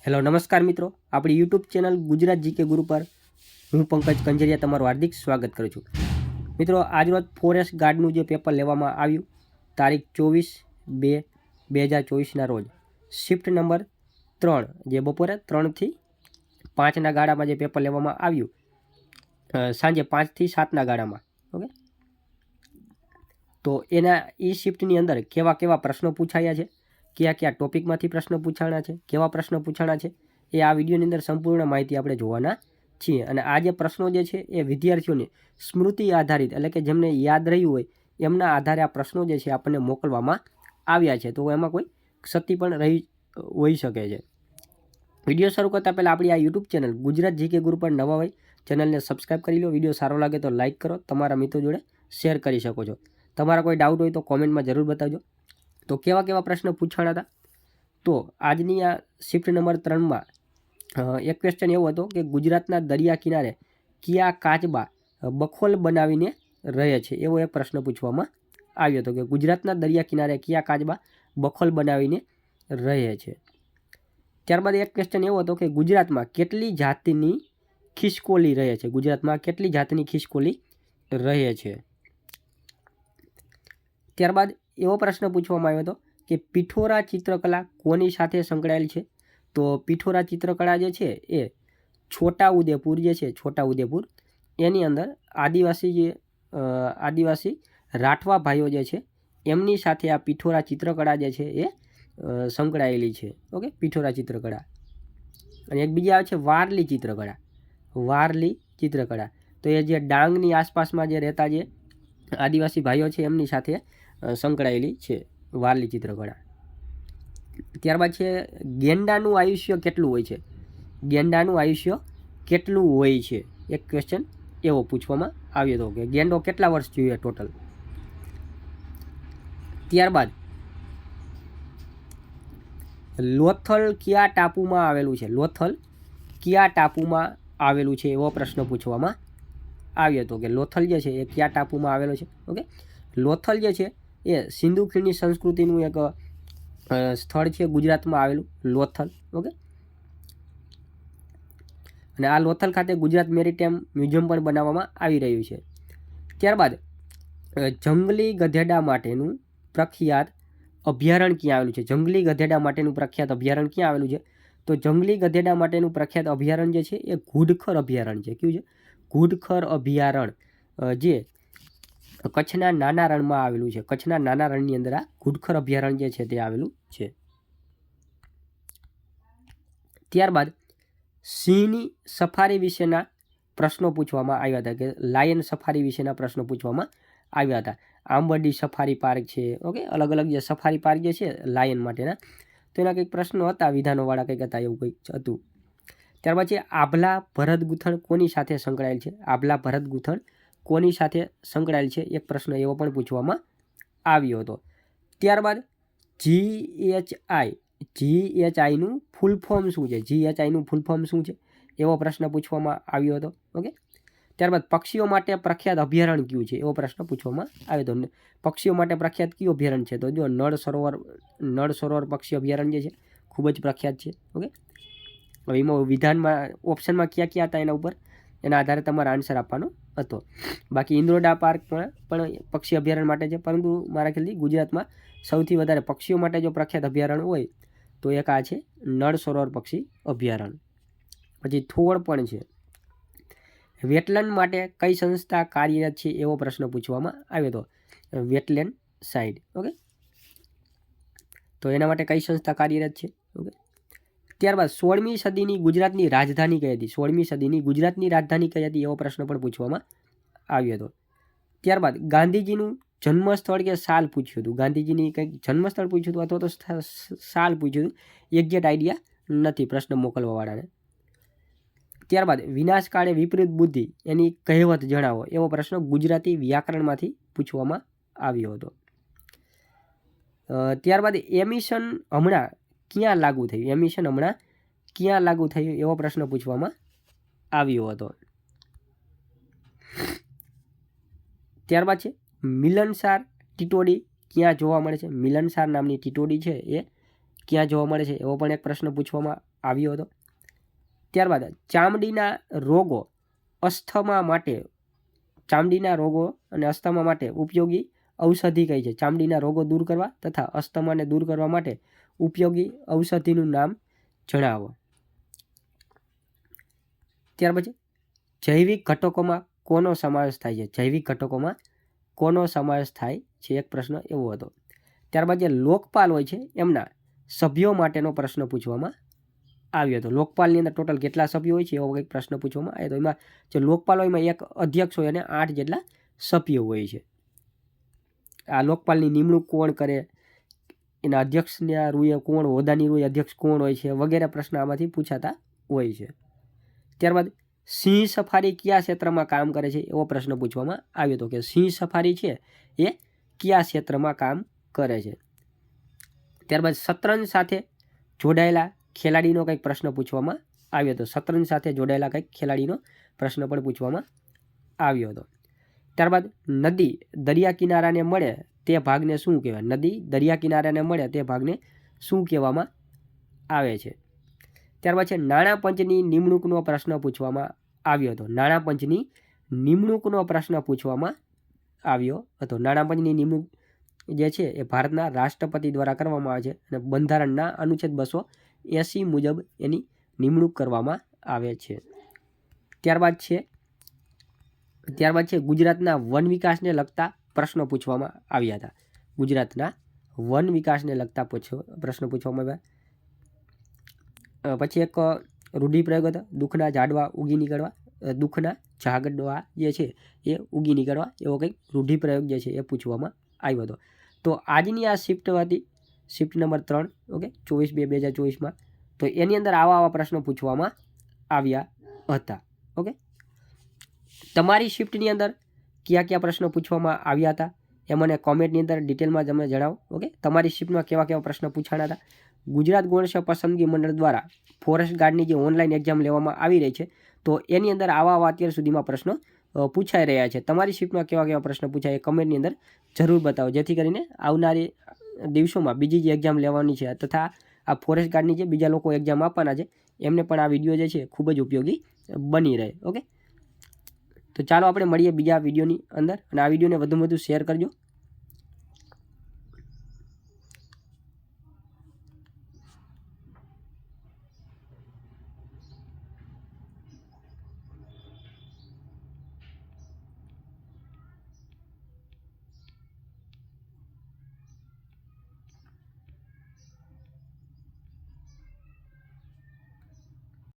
Hello નમસ્કાર મિત્રો, આપણી યુટ્યુબ ચેનલ ગુજરાત જીકે ગુરુ પર હું પંકજ કંજરિયા તમારું હાર્દિક સ્વાગત કરું છું. મિત્રો, આજરોજ ફોરેસ્ટ ગાર્ડનું જે પેપર લેવામાં આવ્યું તારીખ 24/2/2024ના રોજ શિફ્ટ નંબર 3 જે બપોરે 3 થી 5ના ગાળામાં જે પેપર લેવામાં આવ્યું સાંજે 5 થી 7ના ગાળામાં. ઓકે, તો એના એ શિફ્ટની અંદર કેવા કેવા પ્રશ્નો પૂછાયા છે, કયા કયા ટોપિકમાંથી પ્રશ્નો પૂછાણા છે, કેવા પ્રશ્નો પૂછાણા છે, એ આ વિડીયોની અંદર સંપૂર્ણ માહિતી આપણે જોવાના છીએ. અને આ જે પ્રશ્નો જે છે એ વિદ્યાર્થીઓની સ્મૃતિ આધારિત, એટલે કે જેમને યાદ રહ્યું હોય એમના આધારે આ પ્રશ્નો જે છે આપણને મોકલવામાં આવ્યા છે. તો એમાં કોઈ ક્ષતિ પણ રહી હોઈ શકે છે. વિડીયો શરૂ કરતાં પહેલાં આપણી આ યુટ્યુબ ચેનલ ગુજરાત જીકે ગુરુ પર નવા હોય ચેનલને સબસ્ક્રાઈબ કરી લો. વિડીયો સારો લાગે તો લાઇક કરો, તમારા મિત્રો જોડે શેર કરી શકો છો. તમારા કોઈ ડાઉટ હોય તો કોમેન્ટમાં જરૂર બતાવજો. તો કેવા કેવા પ્રશ્નો પૂછાણા હતા? તો આજની આ શિફ્ટ નંબર 3માં એક ક્વેશ્ચન એવો હતો કે ગુજરાતના દરિયા કિનારે કયા કાચબા બખોલ બનાવીને રહે છે, એવો એક પ્રશ્ન પૂછવામાં આવ્યો હતો કે ગુજરાતના દરિયા કિનારે કયા કાચબા બખોલ બનાવીને રહે છે. ત્યારબાદ એક ક્વેશ્ચન એવો હતો કે ગુજરાતમાં કેટલી જાતિની ખિસકોલી રહે છે, ગુજરાતમાં કેટલી જાતની ખિસકોલી રહે છે. ત્યારબાદ એવો પ્રશ્ન પૂછવામાં આવ્યો હતો કે પિઠોરા ચિત્રકલા કોની સાથે સંકળાયેલ છે? તો પિઠોરા ચિત્રકળા જે છે એ છોટાઉદેપુર જે છે, છોટાઉદેપુર એની અંદર આદિવાસી રાઠવા ભાઈઓ જે છે એમની સાથે આ પિઠોરા ચિત્રકળા જે છે એ સંકળાયેલી છે. ઓકે, પિઠોરા ચિત્રકળા. અને એક બીજી આવે છે વારલી ચિત્રકળા. વારલી ચિત્રકળા તો એ જે ડાંગની આસપાસમાં જે રહેતા જે આદિવાસી ભાઈઓ છે એમની સાથે સંકળાયેલી છે વારલી ચિત્રકળા. ત્યારબાદ છે ગેંડાનું આયુષ્ય કેટલું હોય છે? ગેંડાનું આયુષ્ય કેટલું હોય છે, એક ક્વેશ્ચન એવો પૂછવામાં આવ્યો હતો કે ગેંડો કેટલા વર્ષ જોઈએ ટોટલ. ત્યારબાદ લોથલ કયા ટાપુમાં આવેલું છે? લોથલ કયા ટાપુમાં આવેલું છે, એવો પ્રશ્ન પૂછવામાં આવ્યો હતો કે લોથલ જે છે એ કયા ટાપુમાં આવેલો છે. ઓકે, લોથલ જે છે એ સિંધુ ખીણની સંસ્કૃતિનું એક સ્થળ છે ગુજરાતમાં આવેલું લોથલ. ઓકે, અને આ લોથલ ખાતે ગુજરાત મેરીટાઈમ મ્યુઝિયમ પણ બનાવવામાં આવી રહ્યું છે. ત્યારબાદ જંગલી ગધેડા માટેનું પ્રખ્યાત અભયારણ્ય ક્યાં આવેલું છે? જંગલી ગધેડા માટેનું પ્રખ્યાત અભયારણ્ય ક્યાં આવેલું છે? તો જંગલી ગધેડા માટેનું પ્રખ્યાત અભયારણ્ય જે છે એ ઘુડખર અભયારણ્ય છે. કયું છે? ઘુડખર અભયારણ્ય, જે કચ્છના નાના રણમાં આવેલું છે. કચ્છના નાના રણની અંદર આ ઘુડખર અભયારણ્ય જે છે તે આવેલું છે. ત્યારબાદ સિંહની સફારી વિશેના પ્રશ્નો પૂછવામાં આવ્યા હતા કે લાયન સફારી વિશેના પ્રશ્નો પૂછવામાં આવ્યા હતા. આંબરડી સફારી પાર્ક છે, ઓકે, અલગ અલગ જે સફારી પાર્ક જે છે લાયન માટેના, તો એના કંઈક પ્રશ્નો હતા, વિધાનોવાળા કંઈક હતા, એવું કંઈક હતું. ત્યારબાદ છે આભલા ભરત ગૂંથણ કોની સાથે સંકળાયેલ છે? આભલા ભરત ગૂંથણ કોની સાથે સંકળાયેલ છે, એક પ્રશ્ન એવો પણ પૂછવામાં આવ્યો હતો. ત્યારબાદ GHIનું ફૂલ ફોર્મ શું છે? GHIનું ફૂલ ફોર્મ શું છે, એવો પ્રશ્ન પૂછવામાં આવ્યો હતો. ઓકે, ત્યારબાદ પક્ષીઓ માટે પ્રખ્યાત અભયારણ્ય કયું છે, એવો પ્રશ્ન પૂછવામાં આવ્યો હતો. પક્ષીઓ માટે પ્રખ્યાત કયું અભયારણ્ય છે? તો જો નળ સરોવર પક્ષી અભયારણ્ય જે છે ખૂબ જ પ્રખ્યાત છે. ઓકે, હવે એમાં વિધાનમાં ઓપ્શનમાં ક્યાં ક્યાં હતા એના ઉપર એના આધારે તમારે આન્સર આપવાનો હતો. બાકી ઇન્દ્રોડા પાર્ક પણ પક્ષી અભયારણ્ય માટે છે, પરંતુ મારા ખ્યાલથી ગુજરાતમાં સૌથી વધારે પક્ષીઓ માટે જો પ્રખ્યાત અભયારણ્ય હોય તો એક આ છે નળ સરોવર પક્ષી અભયારણ્ય. પછી થોળ પણ છે. વેટલેન્ડ માટે કઈ સંસ્થા કાર્યરત છે, એવો પ્રશ્ન પૂછવામાં આવ્યો હતો. Wetland site. ઓકે, તો એના માટે કઈ સંસ્થા કાર્યરત છે? ઓકે, ત્યારબાદ 16મી સદીની ગુજરાતની રાજધાની કઈ હતી? 16મી સદીની ગુજરાતની રાજધાની કઈ હતી, એવો પ્રશ્ન પણ પૂછવામાં આવ્યો હતો. ત્યારબાદ ગાંધીજીનું જન્મસ્થળ કે સાલ પૂછ્યું હતું. ગાંધીજીની કંઈક જન્મસ્થળ પૂછ્યું હતું અથવા તો સાલ પૂછ્યું હતું, એક્ઝેક્ટ આઈડિયા નથી પ્રશ્ન મોકલવાવાળાને. ત્યારબાદ વિનાશકાળે વિપરીત બુદ્ધિ એની કહેવત જણાવો, એવો પ્રશ્ન ગુજરાતી વ્યાકરણમાંથી પૂછવામાં આવ્યો હતો. ત્યારબાદ એમિશન હમણાં ક્યાં લાગુ થયું? એમિશન હમણાં ક્યાં લાગુ થયું, એવો પ્રશ્ન પૂછવામાં આવ્યો હતો. ત્યારબાદ છે મિલનસાર ટીટોડી ક્યાં જોવા મળે છે? મિલનસાર નામની ટીટોડી છે એ ક્યાં જોવા મળે છે, એવો પણ એક પ્રશ્ન પૂછવામાં આવ્યો હતો. ત્યારબાદ ચામડીના રોગો અસ્થમા માટે ઉપયોગી ઔષધિ કઈ છે? ચામડીના રોગો દૂર કરવા તથા અસ્થમાને દૂર કરવા માટે ઉપયોગી ઔષધિનું નામ જણાવો. ત્યાર પછી જૈવિક ઘટકોમાં કોનો સમાવેશ થાય છે? જૈવિક ઘટકોમાં કોનો સમાવેશ થાય છે? એક પ્રશ્ન એવો હતો. ત્યારબાદ જે લોકપાલ હોય છે એમના સભ્યો માટેનો પ્રશ્ન પૂછવામાં આવ્યો હતો. લોકપાલની અંદર ટોટલ કેટલા સભ્યો હોય છે એવો કંઈક પ્રશ્ન પૂછવામાં આવ્યો હતો. એમાં જે લોકપાલ હોય એમાં એક અધ્યક્ષ હોય અને 8 જેટલા સભ્યો હોય છે. આ લોકપાલની નિમણૂક કોણ કરે, એના અધ્યક્ષના રૂએ કોણ, હોદ્દાની રૂએ અધ્યક્ષ કોણ હોય છે વગેરે પ્રશ્ન આમાંથી પૂછાતા હોય છે. ત્યારબાદ સિંહ સફારી કયા ક્ષેત્રમાં કામ કરે છે એવો પ્રશ્ન પૂછવામાં આવ્યો હતો કે સિંહ સફારી છે એ કયા ક્ષેત્રમાં કામ કરે છે. ત્યારબાદ શતરંજ સાથે જોડાયેલા ખેલાડીનો કંઈક પ્રશ્ન પૂછવામાં આવ્યો હતો. શતરંજ સાથે જોડાયેલા કંઈક ખેલાડીનો પ્રશ્ન પણ પૂછવામાં આવ્યો હતો. ત્યારબાદ નદી દરિયા કિનારાને મળે તે ભાગને શું કહેવાય? નદી દરિયા કિનારાને મળે તે ભાગને શું કહેવામાં આવે છે? ત્યારબાદ છે નાણાં પંચની નિમણૂકનો પ્રશ્ન પૂછવામાં આવ્યો હતો. નાણાં પંચની નિમણૂકનો પ્રશ્ન પૂછવામાં આવ્યો હતો. નાણાં પંચની નિમણૂક જે છે એ ભારતના રાષ્ટ્રપતિ દ્વારા કરવામાં આવે છે અને બંધારણના અનુચ્છેદ 280 મુજબ એની નિમણૂક કરવામાં આવે છે. ત્યારબાદ છે ગુજરાતના વન વિકાસને લગતા પ્રશ્નો પૂછવામાં આવ્યા હતા. ગુજરાતના વન વિકાસને લગતા પ્રશ્નો પૂછવામાં આવ્યા. પછી એક રૂઢિપ્રયોગ હતો દુઃખના ઝાડવા જે છે એ ઉગી નીકળવા એવો કંઈક રૂઢિપ્રયોગ જે છે એ પૂછવામાં આવ્યો હતો. તો આજની આ શિફ્ટ હતી, શિફ્ટ નંબર 3, ઓકે, 24/2/2024માં. તો એની અંદર આવા પ્રશ્નો પૂછવામાં આવ્યા હતા. ઓકે, તમારી શિફ્ટની અંદર કયા પ્રશ્નો પૂછવામાં આવ્યા હતા એ મને કોમેન્ટની અંદર ડિટેલમાં તમે જણાવો. ઓકે, તમારી શિફ્ટમાં કેવા પ્રશ્ન પૂછાણા હતા. ગુજરાત ગૌણ પસંદગી મંડળ દ્વારા ફોરેસ્ટ ગાર્ડની જે ઓનલાઈન એક્ઝામ લેવામાં આવી રહી છે તો એની અંદર આવા અત્યાર સુધીમાં પ્રશ્નો પૂછાઈ રહ્યા છે. તમારી શિફ્ટમાં કેવા પ્રશ્ન પૂછાય એ કમેન્ટની અંદર જરૂર બતાવો, જેથી કરીને આવનારી દિવસોમાં બીજી જે એક્ઝામ લેવાની છે તથા આ ફોરેસ્ટ ગાર્ડની જે બીજા લોકો એક્ઝામ આપવાના છે એમને પણ આ વિડીયો જે છે ખૂબ જ ઉપયોગી બની રહે. ઓકે, તો ચાલો આપણે મળીએ બીજા વિડીયોની અંદર અને આ વિડીયોને વધુમાં વધુ શેર કરજો.